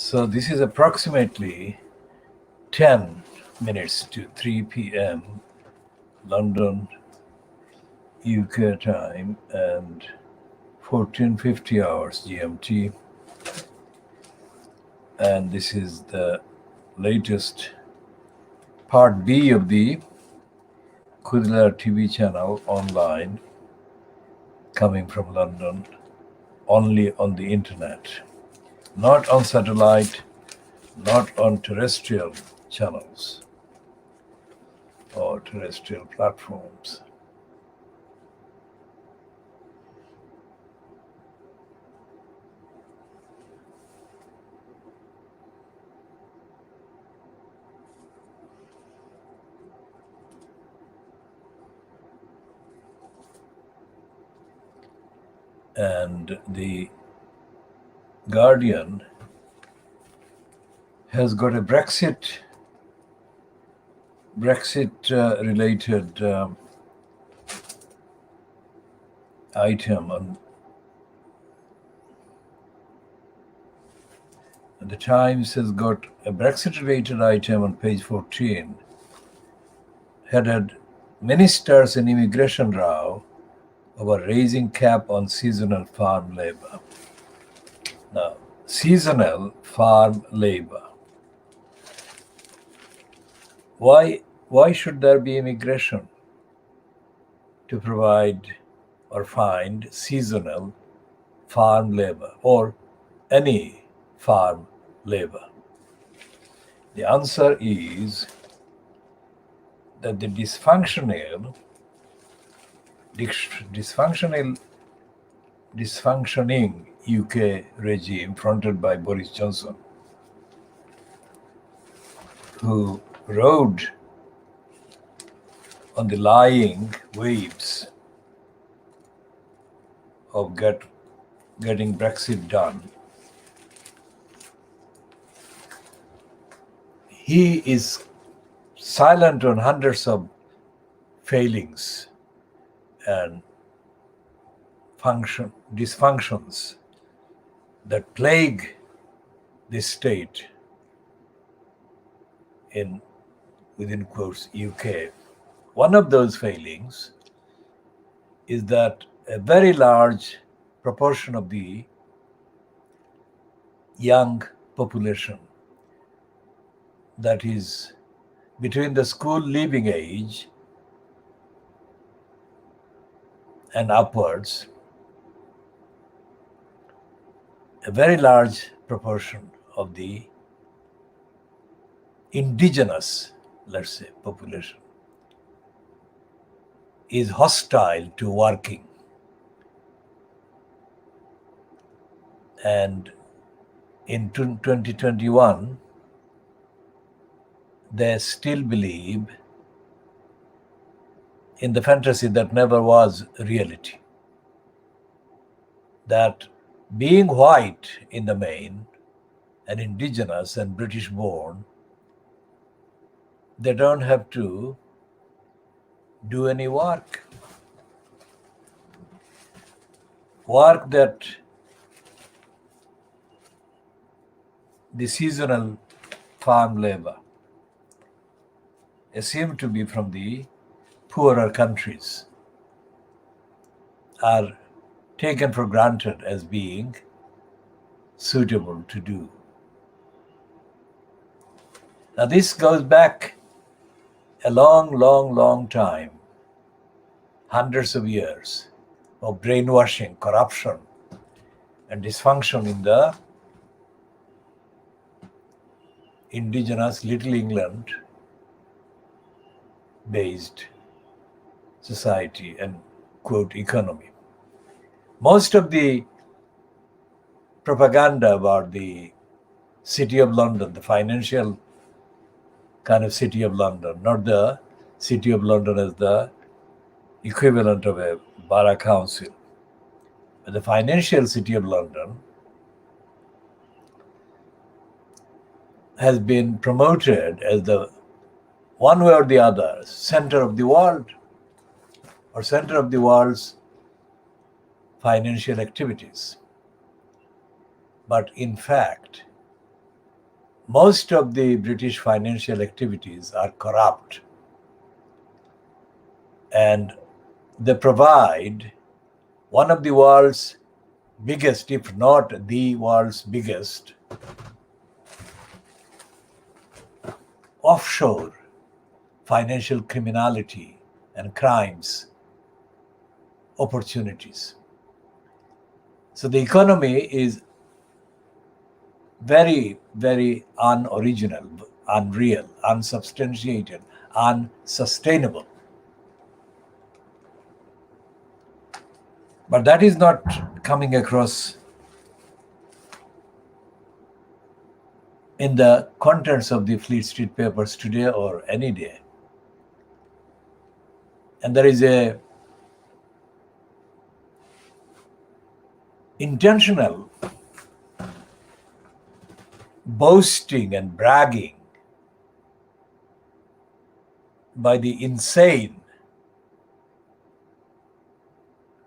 So this is approximately 10 minutes to 3 p.m. London, UK time, and 14:50 hours GMT. And this is the latest part B of the KhoodeelaarTV Channel online, coming from London, only on the internet, not on satellite, not on terrestrial channels or terrestrial platforms. And the Guardian has got a Brexit related item on. The Times has got a Brexit related item on page 14, headed Ministers in Immigration Row over raising cap on seasonal farm labor. Now, seasonal farm labor. Why should there be immigration to provide or find seasonal farm labor or any farm labor? The answer is that the dysfunctioning UK regime fronted by Boris Johnson, who rode on the lying waves of getting Brexit done, he is silent on hundreds of failings and dysfunctions that plague this state in, within quotes, UK. One of those failings is that a very large proportion of the young population, that is between the school leaving age and upwards, a very large proportion of the indigenous, let's say, population is hostile to working. And in 2021, they still believe in the fantasy that never was reality, that being white in the main and indigenous and British born, they don't have to do any work that the seasonal farm labor assumed to be from the poorer countries are taken for granted as being suitable to do. Now this goes back a long time, hundreds of years of brainwashing, corruption, and dysfunction in the indigenous Little England based society and quote economy. Most of the propaganda about the City of London, the financial kind of City of London, not the City of London as the equivalent of a borough council, but the financial City of London has been promoted as the one way or the other center of the world, or center of the world's financial activities. But in fact, most of the British financial activities are corrupt, and they provide one of the world's biggest, if not the world's biggest, offshore financial criminality and crimes opportunities. So the economy is very, very unoriginal, unreal, unsubstantiated, unsustainable. But that is not coming across in the contents of the Fleet Street papers today or any day. And there is a intentional boasting and bragging by the insane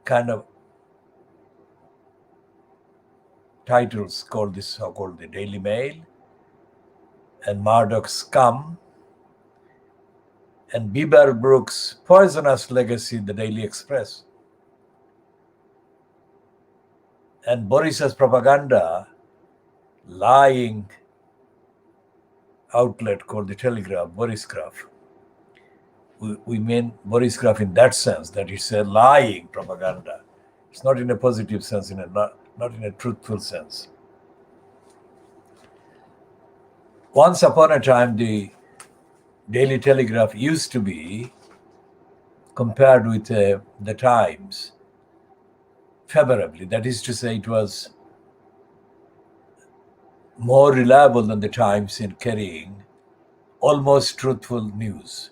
kind of titles called this so-called the Daily Mail and Murdoch's Scum and Beaver Brooks' poisonous legacy, the Daily Express, and Boris's propaganda lying outlet called the Telegraph, Borisgraph. We mean Borisgraph in that sense, that it's a lying propaganda. It's not in a positive sense, not in a truthful sense. Once upon a time, the Daily Telegraph used to be compared with the Times favorably. That is to say, it was more reliable than the Times in carrying almost truthful news.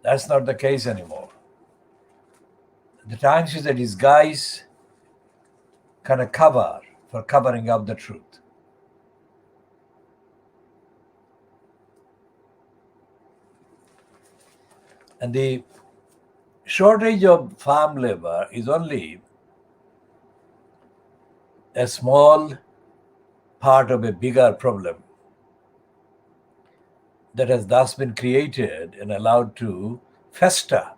That's not the case anymore. The Times is a disguise kind of cover for covering up the truth. And the shortage of farm labor is only a small part of a bigger problem that has thus been created and allowed to fester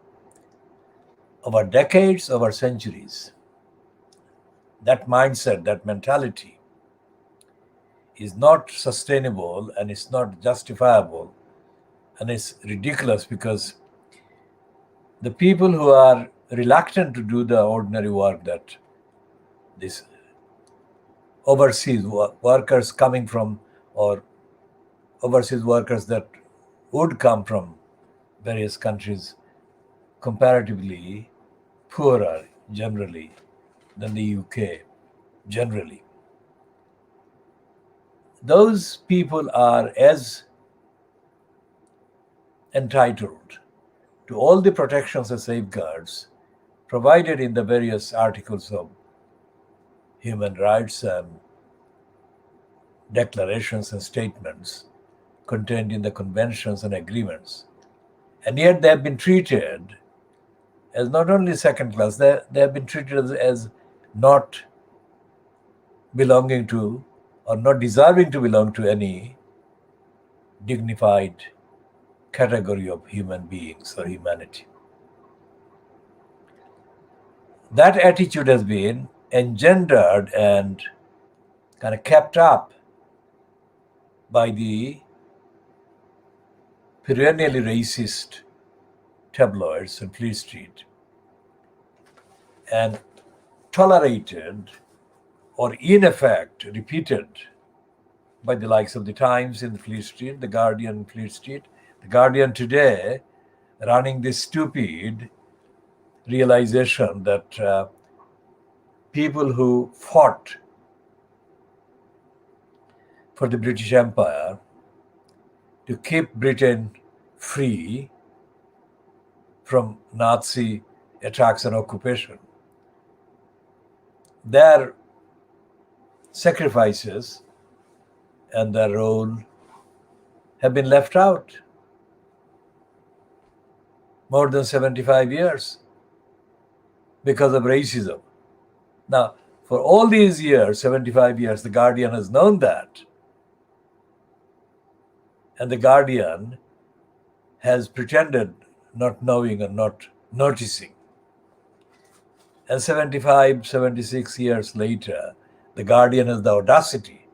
over decades, over centuries. That mindset, that mentality is not sustainable and it's not justifiable, and it's ridiculous because the people who are reluctant to do the ordinary work that these overseas workers coming from, or overseas workers that would come from various countries comparatively poorer generally than the UK generally. Those people are as entitled to all the protections and safeguards provided in the various articles of human rights and declarations and statements contained in the conventions and agreements. And yet they have been treated as not only second class, they have been treated as not belonging to or not deserving to belong to any dignified category of human beings or humanity. That attitude has been engendered and kind of kept up by the perennially racist tabloids on Fleet Street and tolerated or in effect repeated by the likes of the Times in Fleet Street, the Guardian in Fleet Street, the Guardian today running this stupid realization that people who fought for the British Empire to keep Britain free from Nazi attacks and occupation, their sacrifices and their role have been left out. More than 75 years because of racism. Now, for all these years, 75 years, the Guardian has known that. and the Guardian has pretended not knowing or not noticing. And 75, 76 years later, the Guardian has the audacity,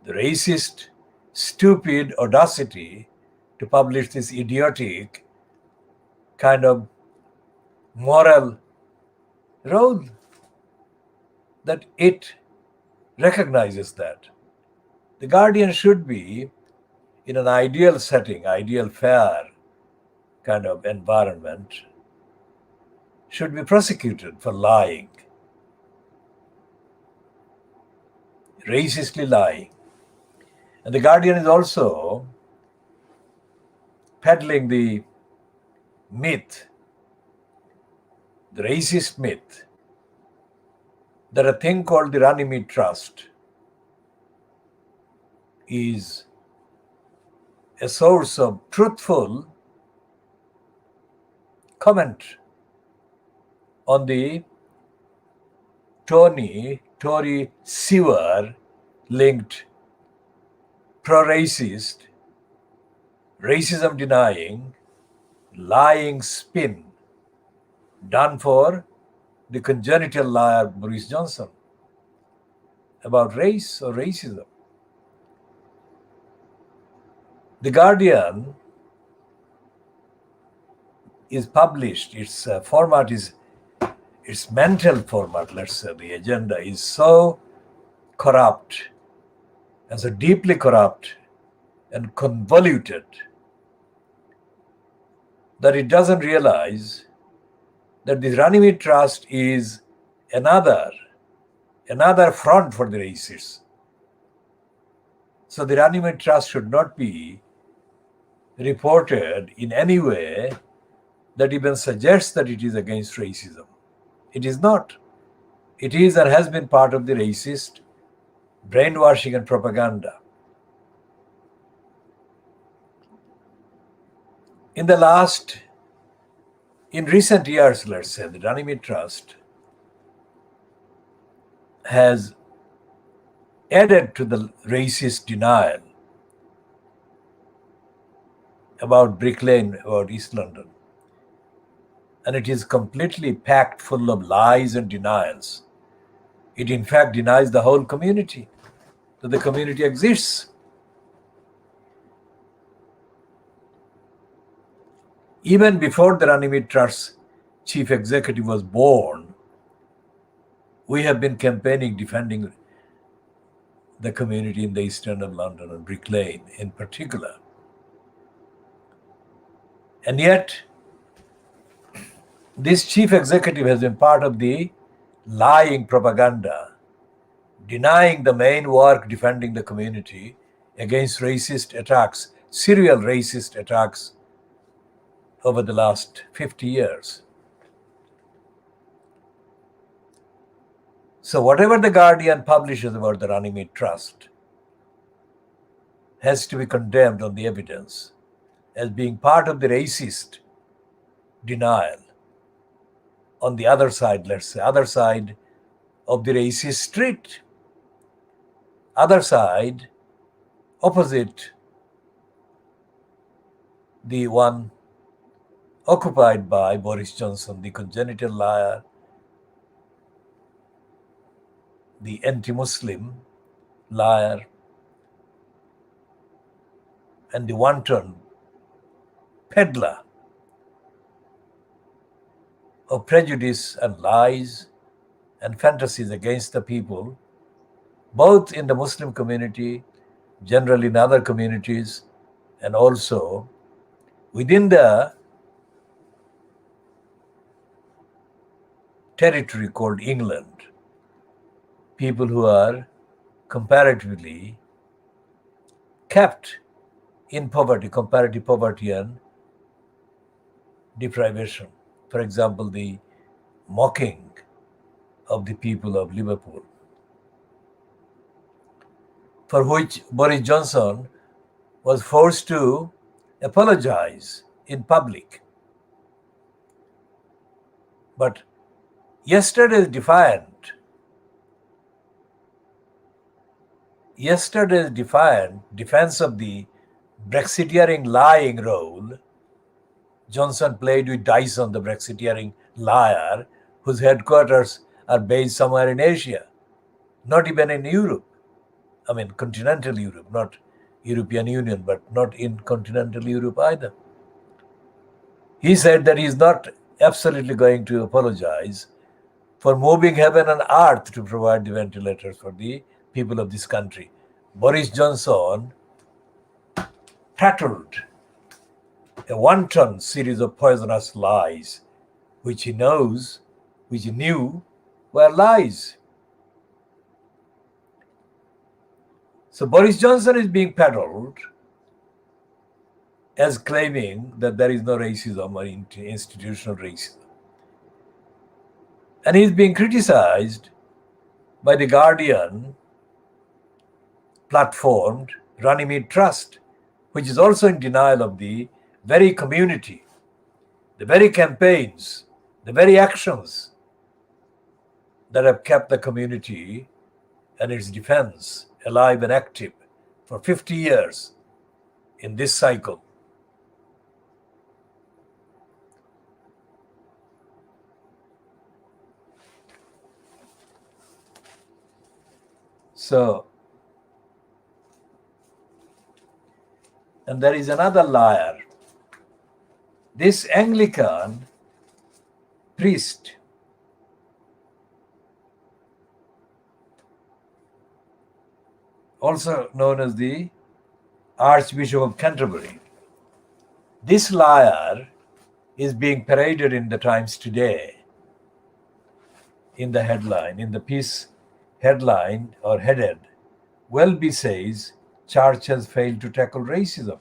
the racist, stupid audacity to publish this idiotic kind of moral role that it recognizes that. The Guardian should be in an ideal setting, ideal fair kind of environment, should be prosecuted for lying, racistly lying. And the Guardian is also peddling the myth, the racist myth, that a thing called the Runnymede Trust is a source of truthful comment on the Tory sewer linked pro-racist, racism denying, lying spin done for the congenital liar Boris Johnson about race or racism. The Guardian is published, its format is, its mental format, let's say, the agenda is so corrupt and so deeply corrupt and convoluted that it doesn't realize that the Runnymede Trust is another front for the racists. So the Runnymede Trust should not be reported in any way that even suggests that it is against racism. It is not. It is and has been part of the racist brainwashing and propaganda. In recent years, let's say, the Runnymede Trust has added to the racist denial about Brick Lane, about East London. And it is completely packed full of lies and denials. It in fact denies the whole community, that the community exists. Even before the Runnymede Trust chief executive was born, we have been campaigning, defending the community in the East End of London and Brick Lane in particular. And yet, this chief executive has been part of the lying propaganda, denying the main work defending the community against racist attacks, serial racist attacks over the last 50 years. So whatever the Guardian publishes about the Runnymede Trust has to be condemned on the evidence as being part of the racist denial. On the other side, let's say, other side of the racist street, other side, opposite the one occupied by Boris Johnson, the congenital liar, the anti-Muslim liar, and the wanton peddler of prejudice and lies and fantasies against the people, both in the Muslim community, generally in other communities, and also within the territory called England, people who are comparatively kept in poverty, comparative poverty and deprivation. For example, the mocking of the people of Liverpool, for which Boris Johnson was forced to apologize in public. But yesterday's defiant defense of the Brexiteering lying role Johnson played with Dyson, the Brexiteering liar, whose headquarters are based somewhere in Asia, not even in Europe. I mean, continental Europe, not European Union, but not in continental Europe either. He said that he's not absolutely going to apologize for moving heaven and earth to provide the ventilators for the people of this country. Boris Johnson prattled a wanton series of poisonous lies, which he knew were lies. So Boris Johnson is being peddled as claiming that there is no racism or institutional racism. And he's being criticized by the Guardian platformed Runnymede Trust, which is also in denial of the very community, the very campaigns, the very actions that have kept the community and its defense alive and active for 50 years in this cycle. So, and there is another liar. This Anglican priest, also known as the Archbishop of Canterbury, this liar is being paraded in the Times today in the headline, in the piece headline or headed, Welby says church has failed to tackle racism.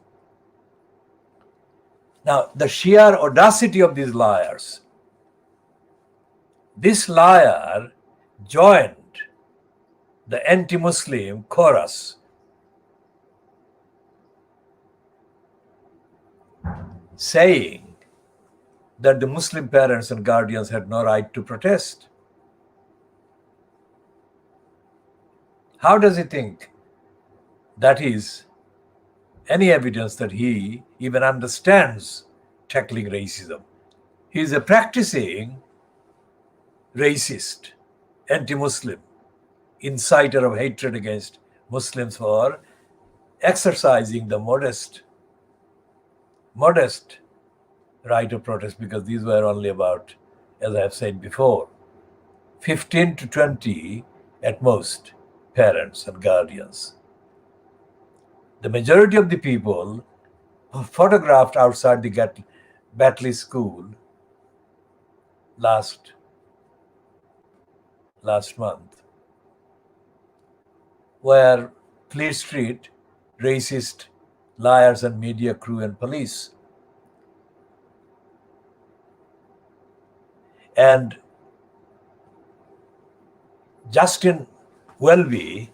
Now, the sheer audacity of these liars. This liar joined the anti-Muslim chorus saying that the Muslim parents and guardians had no right to protest. How does he think that is any evidence that he even understands tackling racism? He is a practicing racist, anti-Muslim, inciter of hatred against Muslims for exercising the modest right of protest, because these were only about, as I have said before, 15 to 20 at most parents and guardians. The majority of the people photographed outside the Batley School last month were Fleet Street racist liars and media crew and police. And Justin Welby,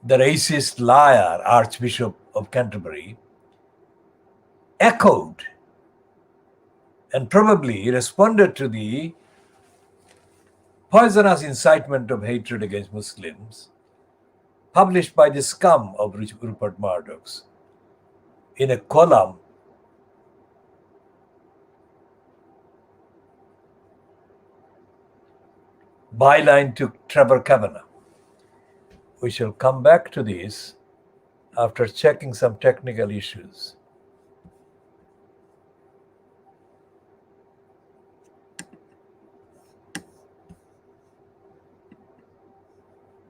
the racist liar Archbishop of Canterbury, echoed and probably responded to the poisonous incitement of hatred against Muslims published by the scum of Rupert Murdoch's in a column byline to Trevor Kavanagh. We shall come back to this after checking some technical issues.